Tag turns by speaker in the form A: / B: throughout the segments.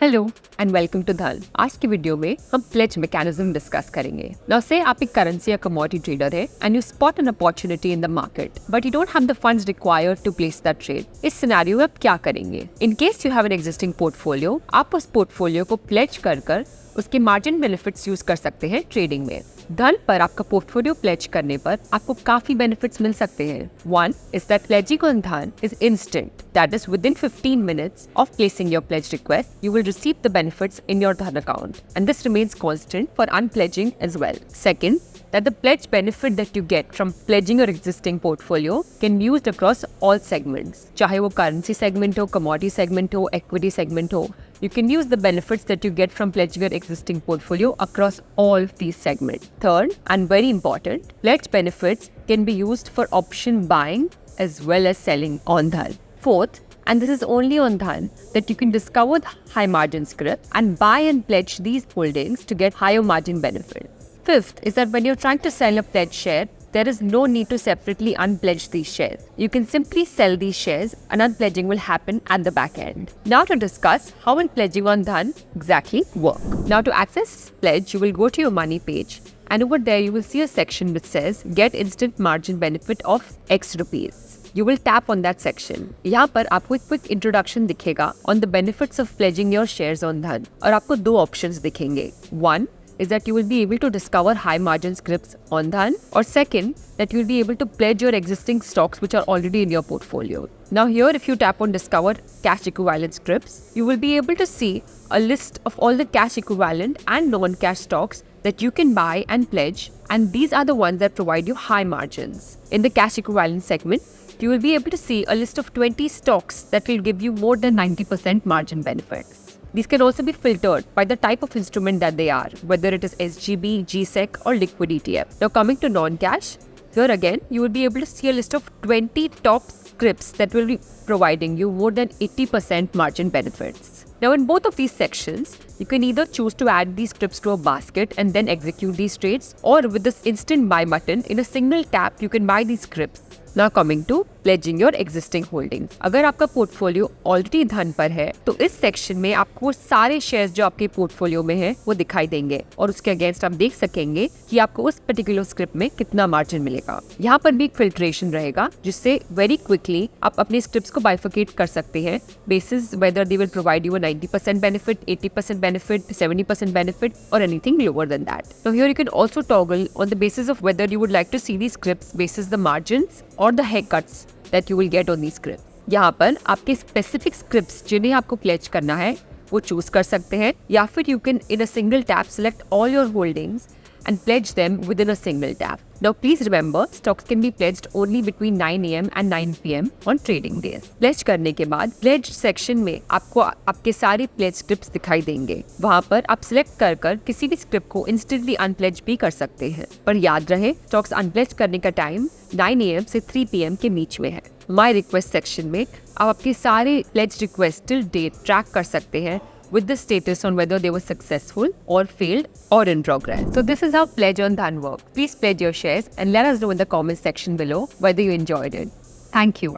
A: Hello and welcome to धन। आज की वीडियो में हम प्लेज मैकेनिज्म डिस्कस करेंगे। नाउ से आप एक करेंसी या कमोडिटी ट्रेडर है and you spot an opportunity in the market but you don't have the funds required to place that trade. इस सिनेरियो में आप क्या करेंगे? In case you have an existing portfolio, आप उस पोर्टफोलियो को प्लेज कर उसके मार्जिन बेनिफिट्स यूज कर सकते हैं ट्रेडिंग में। धन पर आपका पोर्टफोलियो प्लेज करने पर आपको काफी बेनिफिट्स मिल सकते हैं। One is that pledging on Dhan is instant. That is, within 15 minutes of placing your pledge request, you will receive the benefits in your Dhan account, and this remains constant for unpledging as well. Second, that the pledge benefit that you get from pledging your existing portfolio can be used across all segments. चाहे वो currency segment हो, commodity segment हो, equity segment हो, you can use the benefits that you get from pledging your existing portfolio across all these segments. Third, and very important, pledge benefits can be used for option buying as well as selling on Dhan. Fourth, and this is only on Dhan, that you can discover the high margin script and buy and pledge these holdings to get higher margin benefits. Fifth is that when you're trying to sell a pledge share, there is no need to separately unpledge these shares. You can simply sell these shares and unpledging will happen at the back end. Now to discuss how unpledging on Dhan exactly work. Now to access pledge, you will go to your money page and over there you will see a section which says get instant margin benefit of X rupees. You will tap on that section. यहाँ पर आपको एक quick introduction दिखेगा on the benefits of pledging your shares on Dhan और आपको दो options दिखेंगे. One is that you will be able to discover high margin scripts on Dhan, or second, that you will be able to pledge your existing stocks which are already in your portfolio. Now here, if you tap on discover cash equivalent scripts, you will be able to see a list of all the cash equivalent and non-cash stocks that you can buy and pledge, and these are the ones that provide you high margins. In the cash equivalent segment, you will be able to see a list of 20 stocks that will give you more than 90% margin benefits. These can also be filtered by the type of instrument that they are, whether it is SGB, GSecs or Liquid ETF. Now coming to non-cash, here again, you will be able to see a list of 20 top scripts that will be providing you more than 80% margin benefits. Now in both of these sections, you can either choose to add these scripts to a basket and then execute these trades, or with this instant buy button, in a single tap, you can buy these scripts. Now coming to pledging your existing holdings. अगर आपका portfolio already धन पर है तो इस section में आपको सारे शेयर्स जो आपके पोर्टफोलियो में है वो दिखाई देंगे और उसके अगेंस्ट आप देख सकेंगे कि आपको उस पर्टिकुलर स्क्रिप्ट में कितना मार्जिन मिलेगा। यहाँ पर भी एक फिल्ट्रेशन रहेगा जिससे वेरी क्विकली आप अपने स्क्रिप्ट्स को बाइफिकेट कर सकते हैं basis whether they will provide you 90% benefit, 80% benefit, 70% benefit or anything lower than that. So here you can also toggle on the basis of whether you would like to see these scripts basis the margins or the haircuts that you will get on these scripts. यहाँ पर आपके specific scripts जिन्हें आपको pledge करना है वो choose कर सकते हैं या फिर you can in a single tap select all your holdings and pledge them within a single tap. Now please remember, stocks can be pledged only between 9 AM and 9 PM on trading days. Pledge करने के बाद pledge section में आपको आपके सारे pledge scripts दिखाई देंगे। वहाँ पर आप select कर किसी भी script को instantly unpledge भी कर सकते हैं। पर याद रहे, stocks unpledge करने का टाइम 9 AM से 3 PM के बीच में है। My request section में आप आपके सारे pledge request till date track कर सकते हैं with the status on whether they were successful or failed or in progress. So this is how pledge on Dhan works. Please pledge your shares and let us know in the comment section below whether you enjoyed it. Thank you.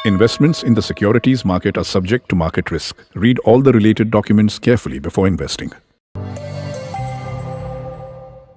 B: Investments in the securities market are subject to market risk. Read all the related documents carefully before investing.